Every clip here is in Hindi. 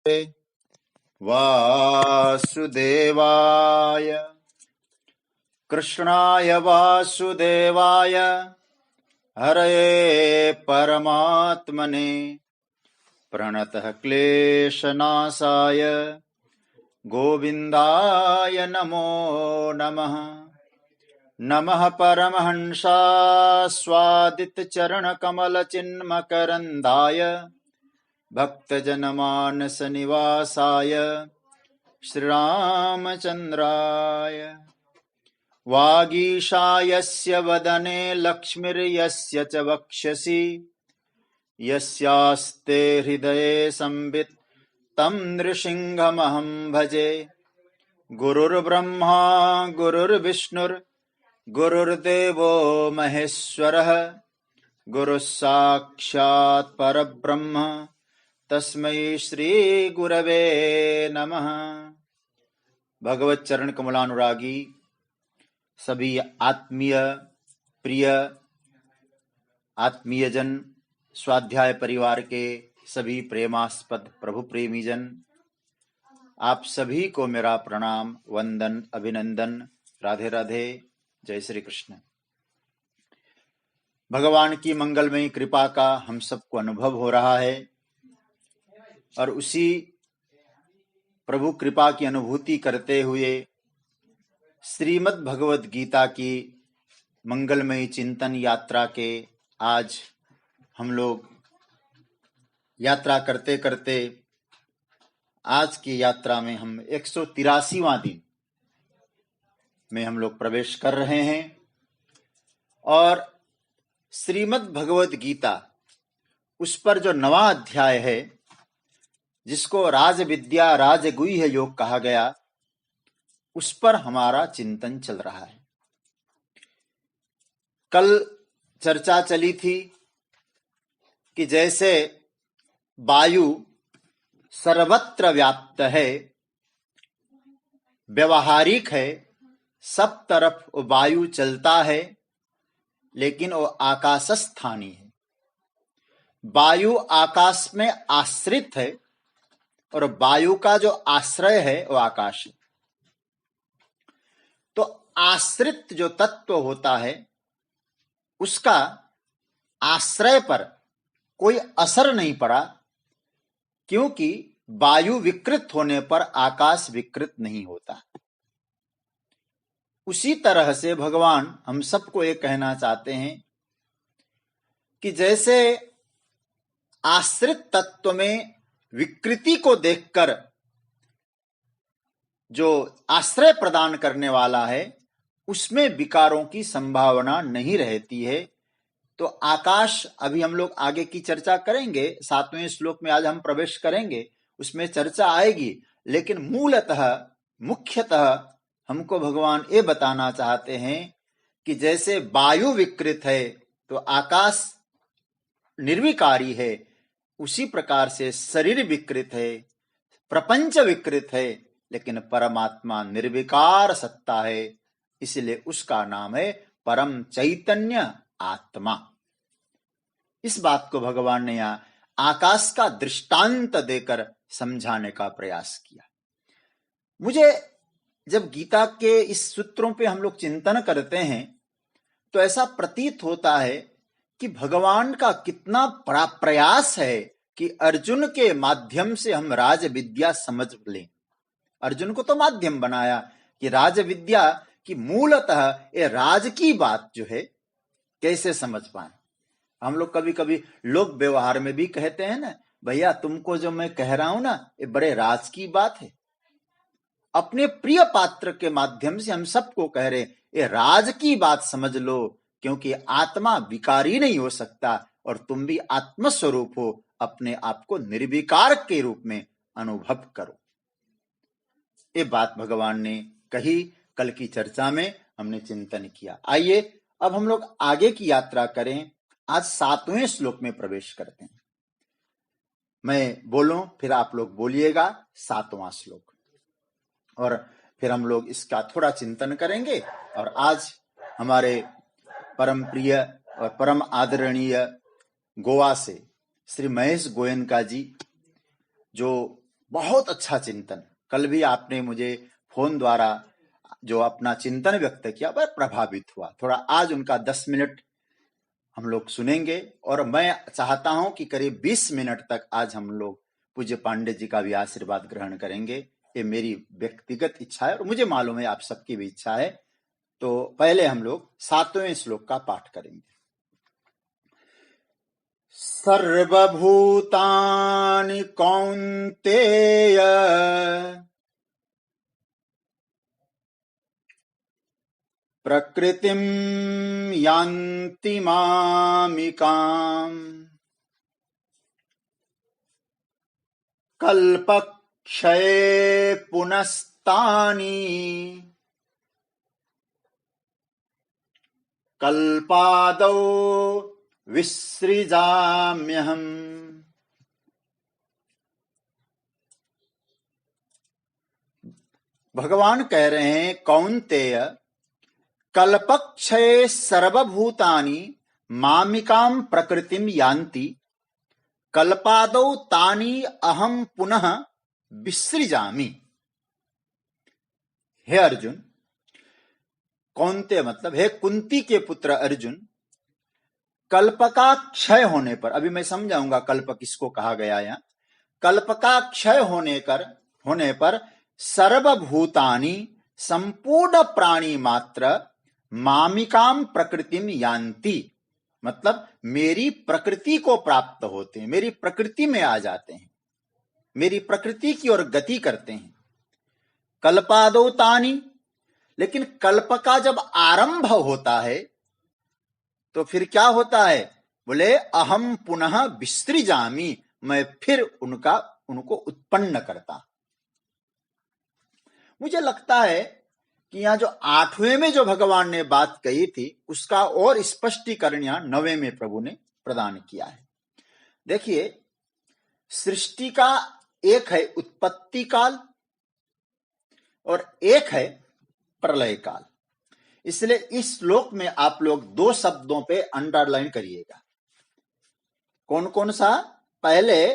वासुदेवाय कृष्णाय वासुदेवाय हरये परमात्मने प्रणतः क्लेशनाशाय गोविन्दाय नमो नमः। नमः परमहंसास्वादितचरणकमलचिन्मकरन्दाय भक्तजनमानसनिवासाय श्रीरामचन्द्राय। वागीशायस्य वदने लक्ष्मीर्यस्य च वक्षसि यस्यास्ते हृदये संवित् तं नृसिंहमहं भजे। गुरुर्ब्रह्मा गुरुर्विष्णुर्गुरुर्देवो महेश्वरः गुरुः साक्षात् परब्रह्म तस्मै श्री गुरवे नमः। भगवत चरण कमलानुरागी सभी आत्मीय प्रिय आत्मीयजन, स्वाध्याय परिवार के सभी प्रेमास्पद प्रभु प्रेमी जन, आप सभी को मेरा प्रणाम, वंदन, अभिनंदन, राधे राधे, जय श्री कृष्ण। भगवान की मंगलमयी कृपा का हम सबको अनुभव हो रहा है और उसी प्रभु कृपा की अनुभूति करते हुए श्रीमद् भगवद गीता की मंगलमयी चिंतन यात्रा के आज हम लोग यात्रा करते करते आज की यात्रा में हम 183वां दिन में हम लोग प्रवेश कर रहे हैं और श्रीमद् भगवद गीता उस पर जो 9वां अध्याय है जिसको राज विद्या राजगुह्य योग कहा गया, उस पर हमारा चिंतन चल रहा है। कल चर्चा चली थी कि जैसे वायु सर्वत्र व्याप्त है, व्यवहारिक है, सब तरफ वायु चलता है, लेकिन वो आकाशस्थानी है। वायु आकाश में आश्रित है और वायु का जो आश्रय है वो आकाश है। तो आश्रित जो तत्व होता है उसका आश्रय पर कोई असर नहीं पड़ा, क्योंकि वायु विकृत होने पर आकाश विकृत नहीं होता। उसी तरह से भगवान हम सबको ये कहना चाहते हैं कि जैसे आश्रित तत्व में विकृति को देखकर जो आश्रय प्रदान करने वाला है उसमें विकारों की संभावना नहीं रहती है। तो आकाश, अभी हम लोग आगे की चर्चा करेंगे, 7वें श्लोक में आज हम प्रवेश करेंगे, उसमें चर्चा आएगी। लेकिन मूलतः मुख्यतः हमको भगवान ये बताना चाहते हैं कि जैसे वायु विकृत है तो आकाश निर्विकारी है, उसी प्रकार से शरीर विकृत है, प्रपंच विकृत है, लेकिन परमात्मा निर्विकार सत्ता है, इसलिए उसका नाम है परम चैतन्य आत्मा। इस बात को भगवान ने यहाँ आकाश का दृष्टांत देकर समझाने का प्रयास किया। मुझे जब गीता के इस सूत्रों पे हम लोग चिंतन करते हैं तो ऐसा प्रतीत होता है कि भगवान का कितना बड़ा प्रयास है कि अर्जुन के माध्यम से हम राज विद्या समझ लें। अर्जुन को तो माध्यम बनाया कि राज विद्या की मूलतः ये राज की बात जो है कैसे समझ पाए। हम लोग कभी कभी लोक व्यवहार में भी कहते हैं ना, भैया तुमको जो मैं कह रहा हूं ना ये बड़े राज की बात है। अपने प्रिय पात्र के माध्यम से हम सबको कह रहे ये राज की बात समझ लो, क्योंकि आत्मा विकारी नहीं हो सकता और तुम भी आत्मस्वरूप हो, अपने आप को निर्विकार के रूप में अनुभव करो। ये बात भगवान ने कही, कल की चर्चा में हमने चिंतन किया। आइए अब हम लोग आगे की यात्रा करें। आज 7वें श्लोक में प्रवेश करते हैं। मैं बोलूं फिर आप लोग बोलिएगा 7वां श्लोक, और फिर हम लोग इसका थोड़ा चिंतन करेंगे। और आज हमारे परम प्रिय और परम आदरणीय गोवा से श्री महेश गोयनका जी, जो बहुत अच्छा चिंतन। कल भी आपने मुझे फोन द्वारा जो अपना चिंतन व्यक्त किया, वह प्रभावित हुआ। थोड़ा आज उनका 10 मिनट हम लोग सुनेंगे, और मैं चाहता हूं कि करीब 20 मिनट तक आज हम लोग पूज्य पांडे जी का भी आशीर्वाद ग्रहण करेंगे। ये मेरी व्यक्तिगत इच्छा है और मुझे मालूम है आप सबकी भी इच्छा है। तो पहले हम लोग 7वें श्लोक का पाठ करेंगे। सर्वभूतानि कौन्तेय प्रकृतिं यान्ति मामिकाम् कल्पक्षये पुनस्तानि कल्पादौ विसृजाम्यहम्। भगवान कह रहे हैं, कौन्तेय कल्पक्षये सर्वभूतानि मामिकां प्रकृतिं यान्ति कल्पादौ तानि अहम पुनः विसृजामि। हे अर्जुन, कौन्तेय मतलब हे कुंती के पुत्र अर्जुन, कल्प का क्षय होने पर, अभी मैं समझाऊंगा कल्प किसको कहा गया है। कल्प का क्षय होने पर सर्वभूतानि संपूर्ण प्राणी मात्र मामिकाम प्रकृतिम यान्ति, मतलब मेरी प्रकृति को प्राप्त होते हैं, मेरी प्रकृति में आ जाते हैं, मेरी प्रकृति की ओर गति करते हैं। कल्पादौ तानि, लेकिन कल्प का जब आरंभ होता है तो फिर क्या होता है? बोले अहम पुनः विसृजामि, मैं फिर उनको उत्पन्न करता। मुझे लगता है कि यहां जो 8वें में जो भगवान ने बात कही थी उसका और स्पष्टीकरण यहां 9वें में प्रभु ने प्रदान किया है। देखिए, सृष्टि का एक है उत्पत्ति काल और एक है प्रलय काल। इसलिए इस श्लोक में आप लोग 2 शब्दों पे अंडरलाइन करिएगा। कौन कौन सा? पहले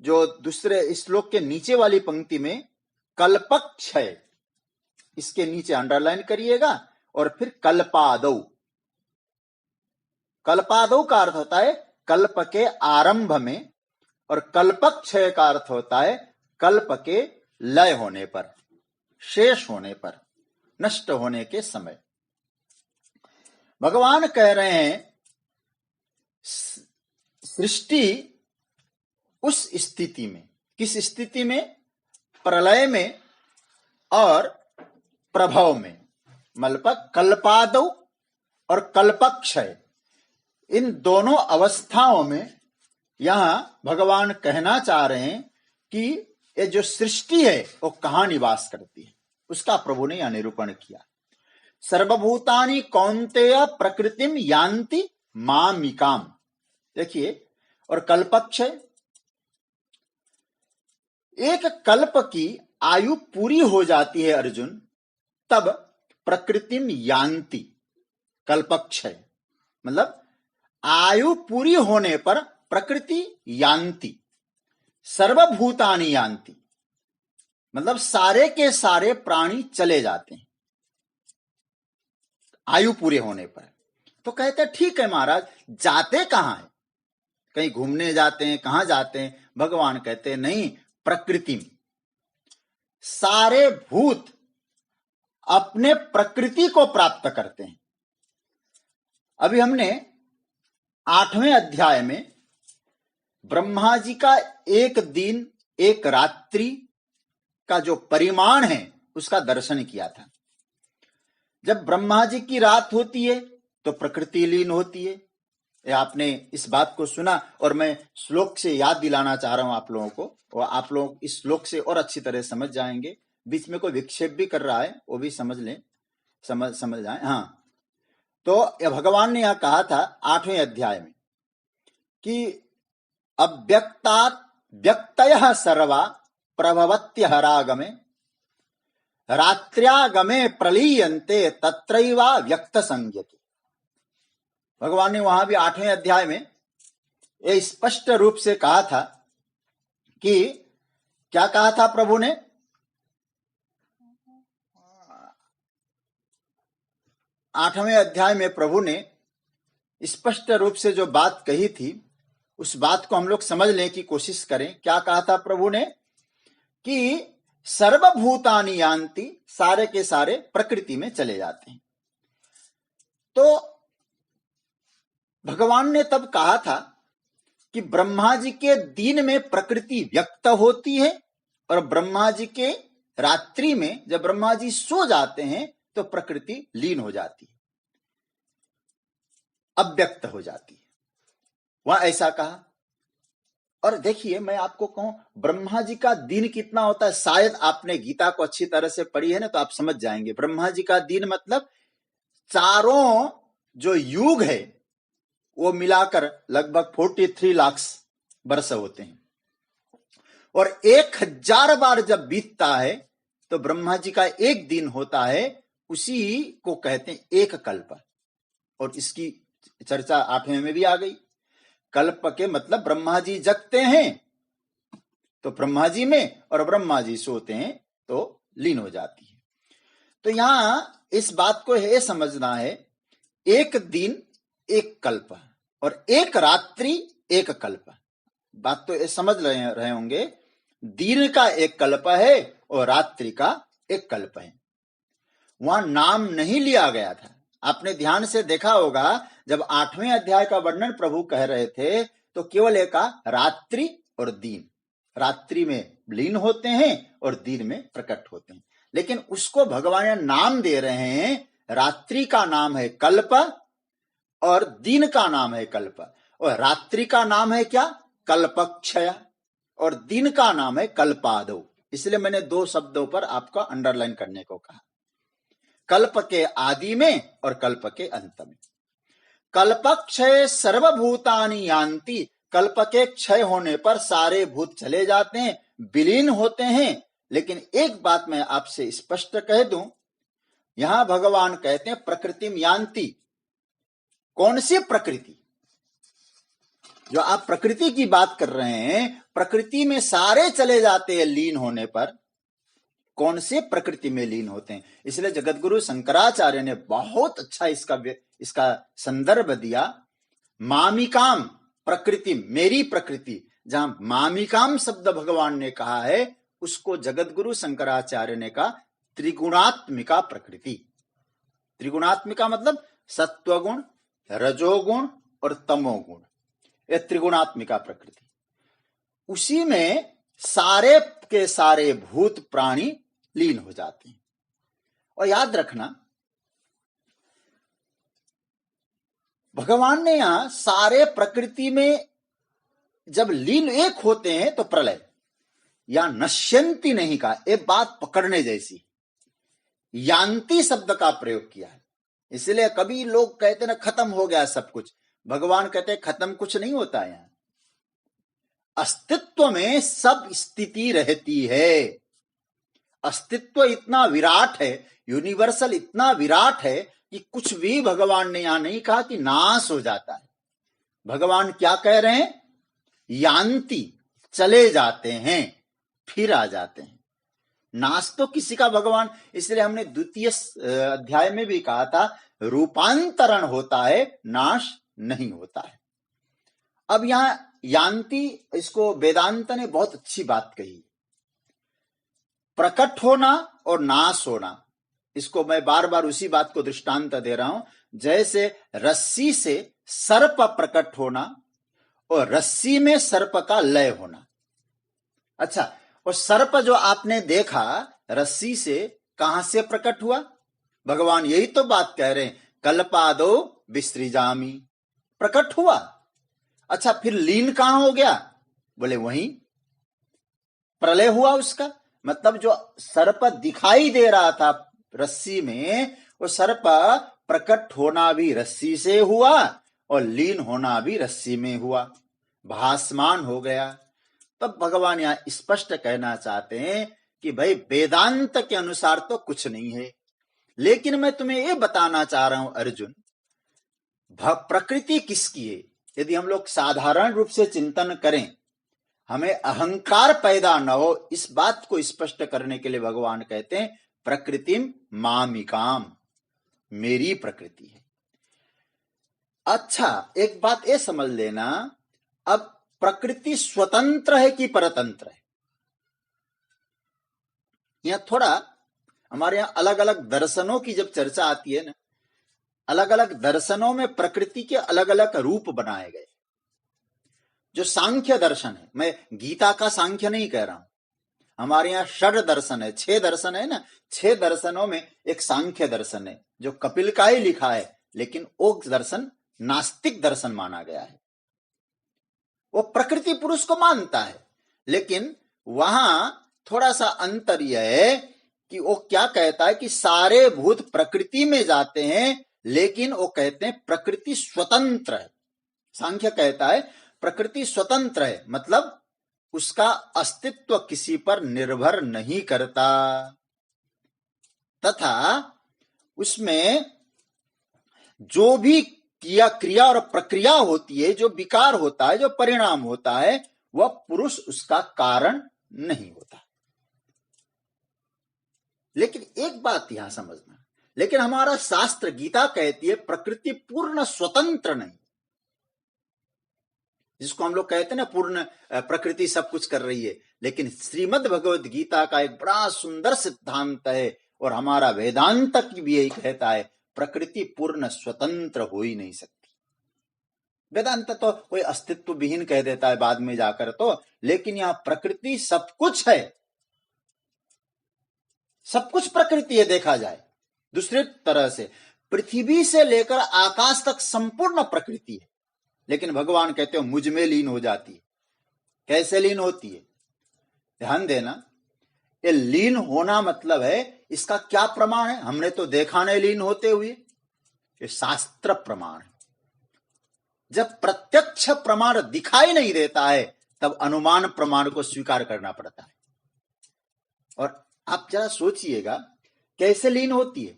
जो दूसरे श्लोक के नीचे वाली पंक्ति में कल्पक्षय, इसके नीचे अंडरलाइन करिएगा, और फिर कल्पादौ। कल्पादौ का अर्थ होता है कल्प के आरंभ में, और कल्पक्षय का अर्थ होता है कल्प के लय होने पर, शेष होने पर, नष्ट होने के समय। भगवान कह रहे हैं सृष्टि उस स्थिति में, किस स्थिति में? प्रलय में और प्रभव में, मतलब कल्पादौ और कल्पक्षय, इन दोनों अवस्थाओं में यहां भगवान कहना चाह रहे हैं कि ये जो सृष्टि है वो कहां निवास करती है, उसका प्रभु ने यहां निरूपण किया। सर्वभूतानि कौन्तेय प्रकृतिम यान्ति मामिकाम। देखिए, और कल्पक्षय, एक कल्प की आयु पूरी हो जाती है अर्जुन, तब प्रकृतिम यान्ति, कल्पक्षय मतलब आयु पूरी होने पर प्रकृति यान्ति, सर्वभूतानि यान्ति मतलब सारे के सारे प्राणी चले जाते हैं आयु पूरे होने पर। तो कहते हैं ठीक है महाराज, जाते कहां है? कहीं घूमने जाते हैं? कहां जाते हैं? भगवान कहते हैं नहीं, प्रकृति में सारे भूत अपने प्रकृति को प्राप्त करते हैं। अभी हमने 8वें अध्याय में ब्रह्मा जी का एक दिन एक रात्रि का जो परिमाण है उसका दर्शन किया था। जब ब्रह्मा जी की रात होती है तो प्रकृति लीन होती है। आपने इस बात को सुना, और मैं श्लोक से याद दिलाना चाह रहा हूं आप लोगों को, और आप लोग इस श्लोक से और अच्छी तरह समझ जाएंगे। बीच में कोई विक्षेप भी कर रहा है वो भी समझ लें, समझ जाए। हाँ, तो भगवान ने यह कहा था 8वें अध्याय में कि अव्यक्तात् व्यक्तयः सर्वा प्रभवत्यहरागमे रात्र्यागमे प्रलीयन्ते तत्रैवा व्यक्त संज्ञके। भगवान ने वहां भी 8वें अध्याय में ये स्पष्ट रूप से कहा था कि क्या कहा था प्रभु ने? आठवें अध्याय में प्रभु ने स्पष्ट रूप से जो बात कही थी, उस बात को हम लोग समझने की कोशिश करें। क्या कहा था प्रभु ने? कि सर्वभूतानि यान्ति, सारे के सारे प्रकृति में चले जाते हैं। तो भगवान ने तब कहा था कि ब्रह्मा जी के दिन में प्रकृति व्यक्त होती है और ब्रह्मा जी के रात्रि में जब ब्रह्मा जी सो जाते हैं तो प्रकृति लीन हो जाती है, अव्यक्त हो जाती है। वहां ऐसा कहा। और देखिए, मैं आपको कहूं, ब्रह्मा जी का दिन कितना होता है, शायद आपने गीता को अच्छी तरह से पढ़ी है ना, तो आप समझ जाएंगे। ब्रह्मा जी का दिन मतलब चारों जो युग है वो मिलाकर लगभग 43 लाख वर्ष होते हैं। और 1000 बार जब बीतता है तो ब्रह्मा जी का एक दिन होता है, उसी को कहते हैं एक कल्प। और इसकी चर्चा 8वें में भी आ गई। कल्प के मतलब ब्रह्मा जी जगते हैं तो ब्रह्मा जी में, और ब्रह्मा जी सोते हैं तो लीन हो जाती है। तो यहां इस बात को यह समझना है, एक दिन एक कल्प और एक रात्रि एक कल्प। बात तो ये समझ रहे होंगे, दिन का एक कल्प है और रात्रि का एक कल्प है। वहां नाम नहीं लिया गया था। आपने ध्यान से देखा होगा, जब 8वें अध्याय का वर्णन प्रभु कह रहे थे तो केवल एक रात्रि और दिन, रात्रि में लीन होते हैं और दिन में प्रकट होते हैं। लेकिन उसको भगवान नाम दे रहे हैं, रात्रि का नाम है कल्प और दिन का नाम है कल्प। और रात्रि का नाम है क्या? कल्पक्षय। और दिन का नाम है कल्पादो। इसलिए मैंने 2 शब्दों पर आपका अंडरलाइन करने को कहा, कल्प के आदि में और कल्प के अंत में। कल्पक्षय सर्वभूतानि यान्ति, कल्प के क्षय होने पर सारे भूत चले जाते हैं, विलीन होते हैं। लेकिन एक बात मैं आपसे स्पष्ट कह दूं, यहां भगवान कहते हैं प्रकृतिम यान्ति। कौन सी प्रकृति? जो आप प्रकृति की बात कर रहे हैं, प्रकृति में सारे चले जाते हैं लीन होने पर। कौन से प्रकृति में लीन होते हैं? इसलिए जगतगुरु शंकराचार्य ने बहुत अच्छा इसका संदर्भ दिया। मामिकाम प्रकृति, मेरी प्रकृति, जहां मामिकाम शब्द भगवान ने कहा है, उसको जगतगुरु शंकराचार्य ने कहा त्रिगुणात्मिका प्रकृति। त्रिगुणात्मिका मतलब सत्वगुण, रजोगुण और तमोगुण, यह त्रिगुणात्मिका प्रकृति। उसी में सारे के सारे भूत प्राणी लीन हो जाते हैं। और याद रखना, भगवान ने यहां सारे प्रकृति में जब लीन एक होते हैं तो प्रलय या नश्यंती नहीं कहा। एक बात पकड़ने जैसी, यान्ति शब्द का प्रयोग किया है। इसलिए कभी लोग कहते ना खत्म हो गया सब कुछ, भगवान कहते खत्म कुछ नहीं होता है। यहां अस्तित्व में सब स्थिति रहती है। अस्तित्व इतना विराट है, यूनिवर्सल इतना विराट है कि कुछ भी भगवान ने यहां नहीं कहा कि नाश हो जाता है। भगवान क्या कह रहे हैं? यान्ति, चले जाते हैं, फिर आ जाते हैं। नाश तो किसी का भगवान, इसलिए हमने 2 अध्याय में भी कहा था, रूपांतरण होता है, नाश नहीं होता है। अब यहां यान्ति, इसको वेदांत ने बहुत अच्छी बात कही, प्रकट होना और नाश होना। इसको मैं बार बार उसी बात को दृष्टांत दे रहा हूं, जैसे रस्सी से सर्प प्रकट होना और रस्सी में सर्प का लय होना। अच्छा, और सर्प जो आपने देखा रस्सी से, कहां से प्रकट हुआ? भगवान यही तो बात कह रहे हैं, कल्पादो विसृजामि, प्रकट हुआ। अच्छा, फिर लीन कहां हो गया? बोले वहीं प्रलय हुआ उसका। मतलब जो सर्प दिखाई दे रहा था रस्सी में, वो सर्प प्रकट होना भी रस्सी से हुआ और लीन होना भी रस्सी में हुआ, भासमान हो गया। तब भगवान यहां स्पष्ट कहना चाहते हैं कि भाई वेदांत के अनुसार तो कुछ नहीं है, लेकिन मैं तुम्हें यह बताना चाह रहा हूं अर्जुन, प्रकृति किसकी है? यदि हम लोग साधारण रूप से चिंतन करें, हमें अहंकार पैदा न हो, इस बात को स्पष्ट करने के लिए भगवान कहते हैं प्रकृतिम मामिकाम, मेरी प्रकृति है। अच्छा, एक बात ये समझ लेना, अब प्रकृति स्वतंत्र है कि परतंत्र है? यहां थोड़ा हमारे यहां अलग अलग दर्शनों की जब चर्चा आती है ना, अलग अलग दर्शनों में प्रकृति के अलग अलग रूप बनाए गए। जो सांख्य दर्शन है, मैं गीता का सांख्य नहीं कह रहा हूं, हमारे यहाँ षड दर्शन है, 6 दर्शन है ना, 6 दर्शनों में एक सांख्य दर्शन है जो कपिल का ही लिखा है, लेकिन वो दर्शन नास्तिक दर्शन माना गया है। वो प्रकृति पुरुष को मानता है, लेकिन वहां थोड़ा सा अंतर यह है कि वो क्या कहता है कि सारे भूत प्रकृति में जाते हैं, लेकिन वो कहते हैं प्रकृति स्वतंत्र है। सांख्य कहता है प्रकृति स्वतंत्र है, मतलब उसका अस्तित्व किसी पर निर्भर नहीं करता, तथा उसमें जो भी क्रिया और प्रक्रिया होती है, जो विकार होता है, जो परिणाम होता है, वह पुरुष उसका कारण नहीं होता। लेकिन एक बात यहां समझना, लेकिन हमारा शास्त्र गीता कहती है प्रकृति पूर्ण स्वतंत्र नहीं, जिसको हम लोग कहते हैं ना पूर्ण प्रकृति सब कुछ कर रही है। लेकिन श्रीमद् भगवद गीता का एक बड़ा सुंदर सिद्धांत है, और हमारा वेदांत भी यही कहता है प्रकृति पूर्ण स्वतंत्र हो ही नहीं सकती। वेदांत तो कोई अस्तित्व विहीन कह देता है बाद में जाकर तो, लेकिन यहां प्रकृति सब कुछ है, सब कुछ प्रकृति है। देखा जाए दूसरे तरह से, पृथ्वी से लेकर आकाश तक संपूर्ण प्रकृति है, लेकिन भगवान कहते हो मुझ में लीन हो जाती है। कैसे लीन होती है? ध्यान देना, ये लीन होना मतलब है, इसका क्या प्रमाण है? हमने तो देखा नहीं लीन होते हुए, ये शास्त्र प्रमाण है। जब प्रत्यक्ष प्रमाण दिखाई नहीं देता है, तब अनुमान प्रमाण को स्वीकार करना पड़ता है। और आप जरा सोचिएगा कैसे लीन होती है।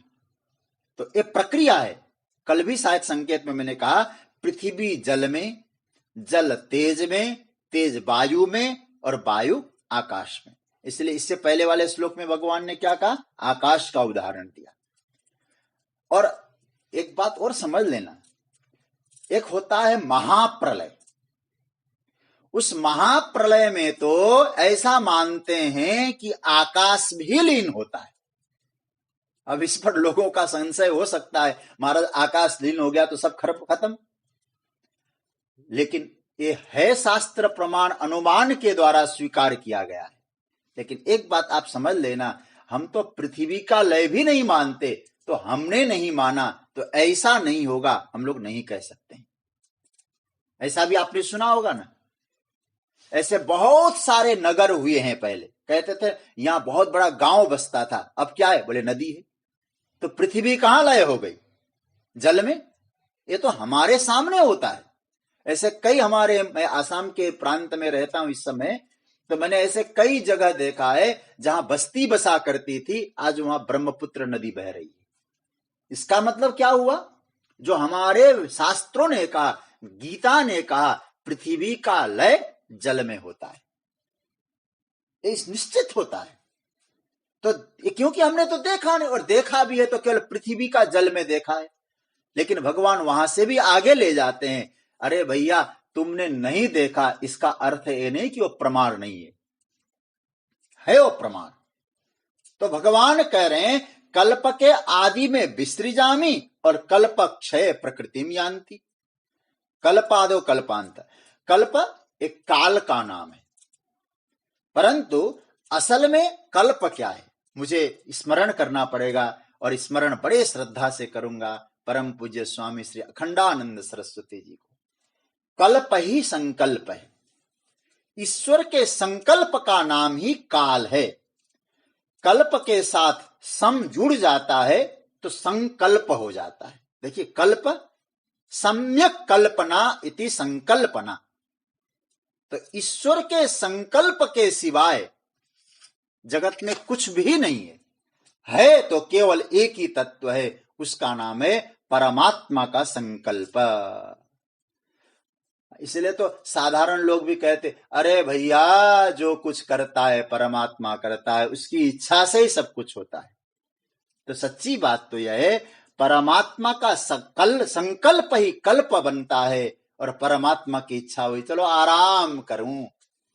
तो ये प्रक्रिया है। कल भी शायद संकेत में मैंने कहा, पृथ्वी जल में, जल तेज में, तेज वायु में, और वायु आकाश में। इसलिए इससे पहले वाले श्लोक में भगवान ने क्या कहा? आकाश का उदाहरण दिया। और एक बात और समझ लेना, एक होता है महाप्रलय। उस महाप्रलय में तो ऐसा मानते हैं कि आकाश भी लीन होता है। अब इस पर लोगों का संशय हो सकता है, महाराज आकाश लीन हो गया तो सब खत्म। लेकिन ये है शास्त्र प्रमाण, अनुमान के द्वारा स्वीकार किया गया है। लेकिन एक बात आप समझ लेना, हम तो पृथ्वी का लय भी नहीं मानते, तो हमने नहीं माना तो ऐसा नहीं होगा, हम लोग नहीं कह सकते। ऐसा भी आपने सुना होगा ना, ऐसे बहुत सारे नगर हुए हैं। पहले कहते थे यहां बहुत बड़ा गांव बसता था, अब क्या है? बोले नदी है। तो पृथ्वी कहां लय हो गई? जल में। ये तो हमारे सामने होता है। ऐसे कई हमारे, मैं आसाम के प्रांत में रहता हूं इस समय, तो मैंने ऐसे कई जगह देखा है जहां बस्ती बसा करती थी, आज वहां ब्रह्मपुत्र नदी बह रही है। इसका मतलब क्या हुआ? जो हमारे शास्त्रों ने कहा, गीता ने कहा, पृथ्वी का लय जल में होता है, ये निश्चित होता है। तो क्योंकि हमने तो देखा नहीं, और देखा भी है तो केवल पृथ्वी का जल में देखा है। लेकिन भगवान वहां से भी आगे ले जाते हैं, अरे भैया तुमने नहीं देखा, इसका अर्थ ये नहीं कि वो प्रमाण नहीं है वो प्रमाण। तो भगवान कह रहे हैं कल्प के आदि में विसृजामि और कल्प क्षय प्रकृतिम यान्ति। कल्पादो कल्पांत। कल्प एक काल का नाम है, परंतु असल में कल्प क्या है मुझे स्मरण करना पड़ेगा, और स्मरण बड़े श्रद्धा से करूंगा परम पूज्य स्वामी श्री अखंडानंद सरस्वती जी को। कल्प ही संकल्प है। ईश्वर के संकल्प का नाम ही काल है। कल्प के साथ सम जुड़ जाता है तो संकल्प हो जाता है। देखिए, कल्प सम्यक कल्पना इति संकल्पना। तो ईश्वर के संकल्प के सिवाय जगत में कुछ भी नहीं है तो केवल एक ही तत्व है, उसका नाम है परमात्मा का संकल्प। इसलिए तो साधारण लोग भी कहते, अरे भैया जो कुछ करता है परमात्मा करता है, उसकी इच्छा से ही सब कुछ होता है। तो सच्ची बात तो यह है, परमात्मा का संकल्प ही कल्प बनता है, और परमात्मा की इच्छा हुई चलो आराम करूं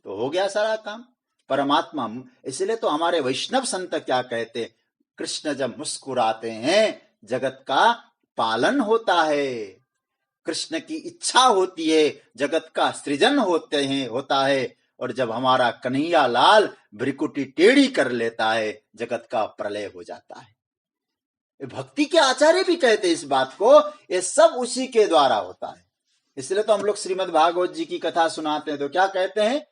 तो हो गया सारा काम। परमात्मा, इसलिए तो हमारे वैष्णव संत क्या कहते, कृष्ण जब मुस्कुराते हैं जगत का पालन होता है, कृष्ण की इच्छा होती है जगत का सृजन होता है, और जब हमारा कन्हैया लाल भ्रिकुटी टेढ़ी कर लेता है जगत का प्रलय हो जाता है। भक्ति के आचार्य भी कहते इस बात को, ये सब उसी के द्वारा होता है। इसलिए तो हम लोग श्रीमद् भागवत जी की कथा सुनाते हैं तो क्या कहते हैं,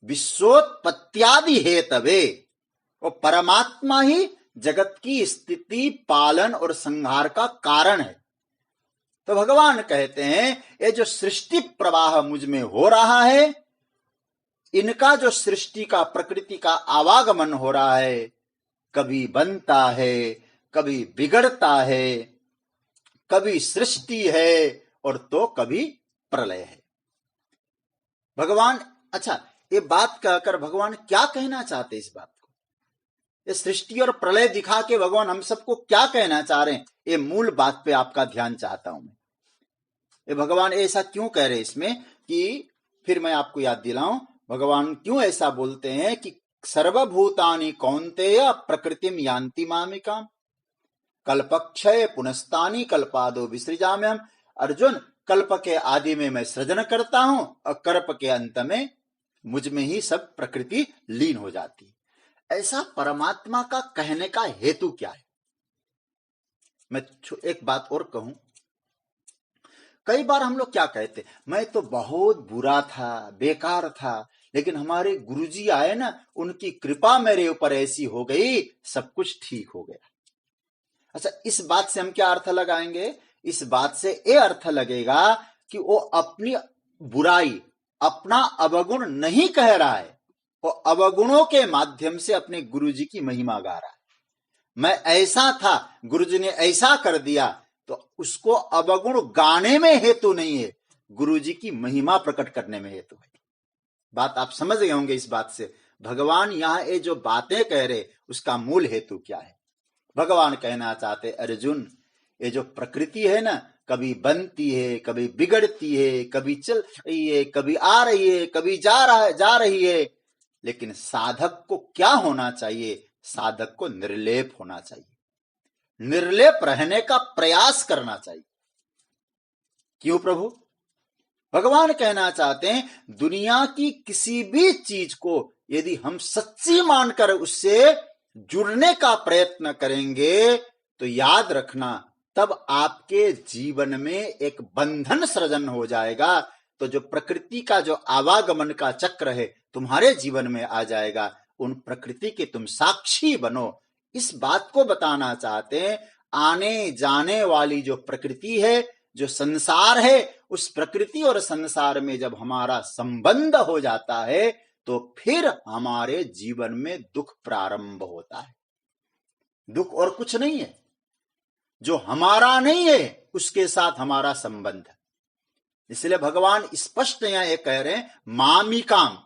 विश्वोत्पत्त्यादि हेतवे, वो परमात्मा ही जगत की स्थिति पालन और संहार का कारण है। तो भगवान कहते हैं ये जो सृष्टि प्रवाह मुझ में हो रहा है, इनका जो सृष्टि का प्रकृति का आवागमन हो रहा है, कभी बनता है कभी बिगड़ता है, कभी सृष्टि है और तो कभी प्रलय है। भगवान, अच्छा ये बात कहकर भगवान क्या कहना चाहते इस बात को, ये सृष्टि और प्रलय दिखा के भगवान हम सबको क्या कहना चाह रहे हैं, ये मूल बात पे आपका ध्यान चाहता हूं मैं। ये भगवान ऐसा क्यों कह रहे इसमें, कि फिर मैं आपको याद दिलाऊं भगवान क्यों ऐसा बोलते हैं कि सर्वभूतानि कौन्तेय प्रकृतिम यान्ति मामिकाम कल्पक्षय पुनस्तानि कल्पादो विसृजाम्यहम्। अर्जुन, कल्प के आदि में मैं सृजन करता हूं और कल्प के अंत में मुझ में ही सब प्रकृति लीन हो जाती। ऐसा परमात्मा का कहने का हेतु क्या है? मैं एक बात और कहूं, कई बार हम लोग क्या कहते, मैं तो बहुत बुरा था, बेकार था, लेकिन हमारे गुरुजी आए ना, उनकी कृपा मेरे ऊपर ऐसी हो गई, सब कुछ ठीक हो गया। अच्छा, इस बात से हम क्या अर्थ लगाएंगे? इस बात से ये अर्थ लगेगा कि वो अपनी बुराई, अपना अवगुण नहीं कह रहा है, वो अवगुणों के माध्यम से अपने गुरुजी की महिमा गा रहा है। मैं ऐसा था, गुरुजी ने ऐसा कर दिया, तो उसको अवगुण गाने में हेतु नहीं है, गुरुजी की महिमा प्रकट करने में हेतु है। बात आप समझ गए होंगे इस बात से। भगवान यहां ये जो बातें कह रहे उसका मूल हेतु क्या है? भगवान कहना चाहते, अर्जुन ये जो प्रकृति है ना, कभी बनती है कभी बिगड़ती है, कभी चल रही है कभी आ रही है, कभी जा रही है, लेकिन साधक को क्या होना चाहिए? साधक को निर्लेप होना चाहिए, निर्लेप रहने का प्रयास करना चाहिए। क्यों प्रभु? भगवान कहना चाहते हैं दुनिया की किसी भी चीज को यदि हम सच्ची मानकर उससे जुड़ने का प्रयत्न करेंगे तो याद रखना, तब आपके जीवन में एक बंधन सृजन हो जाएगा। तो जो प्रकृति का जो आवागमन का चक्र है तुम्हारे जीवन में आ जाएगा, उन प्रकृति के तुम साक्षी बनो। इस बात को बताना चाहते हैं, आने जाने वाली जो प्रकृति है, जो संसार है, उस प्रकृति और संसार में जब हमारा संबंध हो जाता है तो फिर हमारे जीवन में दुख प्रारंभ होता है। दुख और कुछ नहीं है, जो हमारा नहीं है उसके साथ हमारा संबंध है। इसलिए भगवान स्पष्ट यहां ये कह रहे हैं, मामिकाम।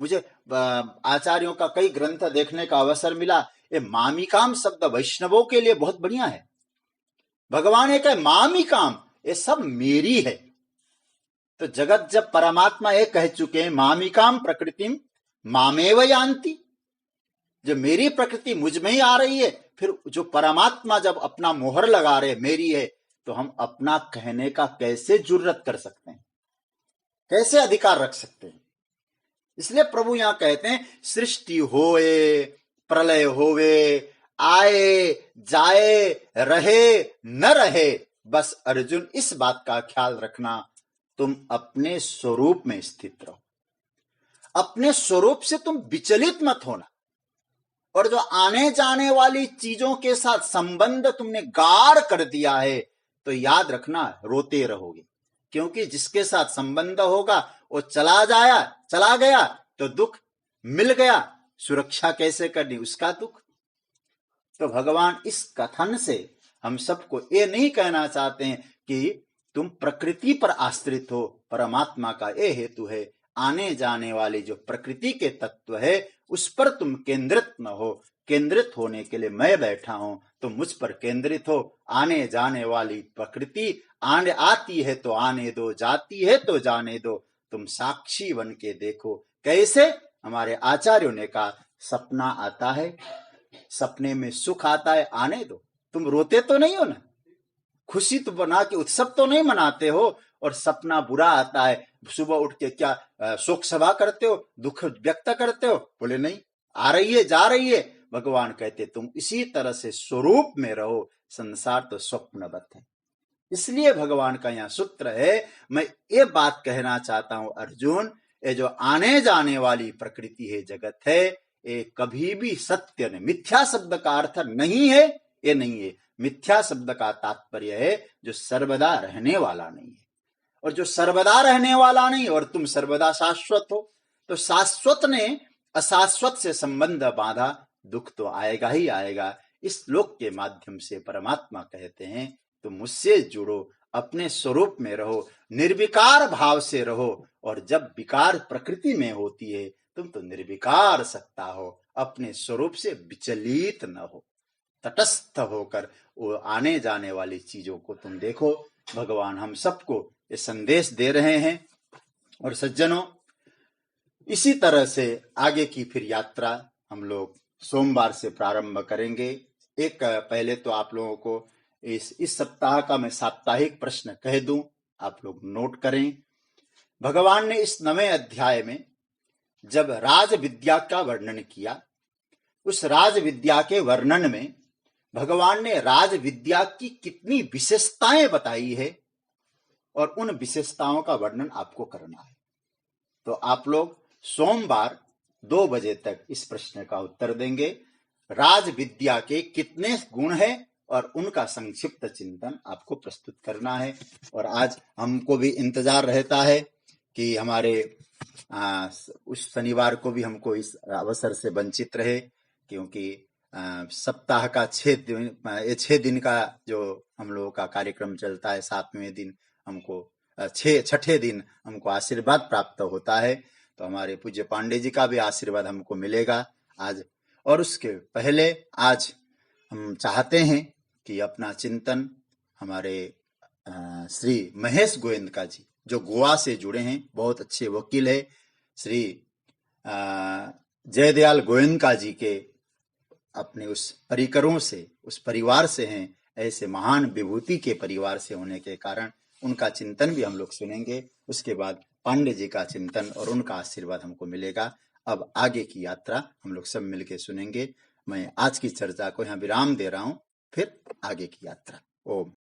मुझे आचार्यों का कई ग्रंथ देखने का अवसर मिला, ये मामिकाम शब्द वैष्णवों के लिए बहुत बढ़िया है। भगवान ये कहे मामिकाम, ये सब मेरी है। तो जगत जब परमात्मा ये कह चुके हैं मामिकाम प्रकृतिम मामेव यान्ति, जो मेरी प्रकृति मुझ में ही आ रही है, फिर जो परमात्मा जब अपना मोहर लगा रहे मेरी है, तो हम अपना कहने का कैसे जुर्रत कर सकते हैं, कैसे अधिकार रख सकते हैं? इसलिए प्रभु यहां कहते हैं सृष्टि होए प्रलय होवे, आए जाए रहे न रहे, बस अर्जुन इस बात का ख्याल रखना, तुम अपने स्वरूप में स्थित रहो, अपने स्वरूप से तुम विचलित मत होना। और जो आने जाने वाली चीजों के साथ संबंध तुमने गाढ़ कर दिया है, तो याद रखना रोते रहोगे, क्योंकि जिसके साथ संबंध होगा वो चला गया तो दुख, मिल गया सुरक्षा कैसे करनी उसका दुख। तो भगवान इस कथन से हम सबको ये नहीं कहना चाहते हैं कि तुम प्रकृति पर आश्रित हो, परमात्मा का ये हेतु है। आने जाने वाली जो प्रकृति के तत्व है उस पर तुम केंद्रित न हो। केंद्रित होने के लिए मैं बैठा हूं, तुम मुझ पर केंद्रित हो। आने जाने वाली प्रकृति आने आती है तो आने दो, जाती है तो जाने दो, तुम साक्षी बन के देखो। कैसे? हमारे आचार्यों ने कहा, सपना आता है, सपने में सुख आता है, आने दो। तुम रोते तो नहीं हो ना, खुशी तो बना के उत्सव तो नहीं मनाते हो। और सपना बुरा आता है, सुबह उठ के क्या शोक सभा करते हो, दुख व्यक्त करते हो? बोले नहीं, आ रही है, जा रही है। भगवान कहते तुम इसी तरह से स्वरूप में रहो, संसार तो स्वप्नवत है। इसलिए भगवान का यहाँ सूत्र है। मैं ये बात कहना चाहता हूं अर्जुन, ये जो आने जाने वाली प्रकृति है, जगत है, ये कभी भी सत्य नहीं। मिथ्या शब्द का अर्थ नहीं है, ये नहीं है। मिथ्या शब्द का तात्पर्य है जो सर्वदा रहने वाला नहीं है। और जो सर्वदा रहने वाला नहीं और तुम सर्वदा शाश्वत हो, तो शाश्वत ने अशाश्वत से संबंध बांधा, दुख तो आएगा ही आएगा। इस श्लोक के माध्यम से परमात्मा कहते हैं तुम मुझसे जुड़ो, अपने स्वरूप में रहो, निर्विकार भाव से रहो। और जब विकार प्रकृति में होती है, तुम तो निर्विकार सत्ता हो, अपने स्वरूप से विचलित न हो, तटस्थ होकर वो आने जाने वाली चीजों को तुम देखो। भगवान हम सबको ये संदेश दे रहे हैं। और सज्जनों, इसी तरह से आगे की फिर यात्रा हम लोग सोमवार से प्रारंभ करेंगे। एक पहले तो आप लोगों को इस सप्ताह का मैं साप्ताहिक प्रश्न कह दूं, आप लोग नोट करें। भगवान ने इस 9वें अध्याय में जब राज विद्या का वर्णन किया, उस राज विद्या के वर्णन में भगवान ने राज विद्या की कितनी विशेषताएं बताई है और उन विशेषताओं का वर्णन आपको करना है। तो आप लोग सोमवार 2 बजे तक इस प्रश्न का उत्तर देंगे। राज विद्या के कितने गुण हैं और उनका संक्षिप्त चिंतन आपको प्रस्तुत करना है। और आज हमको भी इंतजार रहता है कि हमारे उस शनिवार को भी हमको इस अवसर से वंचित रहे, क्योंकि सप्ताह का 6 दिन का जो हम लोगों का कार्यक्रम चलता है, 7वें दिन हमको 6ठे दिन हमको आशीर्वाद प्राप्त होता है। तो हमारे पूज्य पांडे जी का भी आशीर्वाद हमको मिलेगा आज। और उसके पहले आज हम चाहते हैं कि अपना चिंतन हमारे श्री महेश गोयंका जी, जो गोवा से जुड़े हैं, बहुत अच्छे वकील है, श्री जयदयाल गोयंका जी के अपने उस परिकरों से, उस परिवार से हैं। ऐसे महान विभूति के परिवार से होने के कारण उनका चिंतन भी हम लोग सुनेंगे। उसके बाद पांडे जी का चिंतन और उनका आशीर्वाद हमको मिलेगा। अब आगे की यात्रा हम लोग सब मिलके सुनेंगे। मैं आज की चर्चा को यहाँ विराम दे रहा हूँ, फिर आगे की यात्रा। ओम।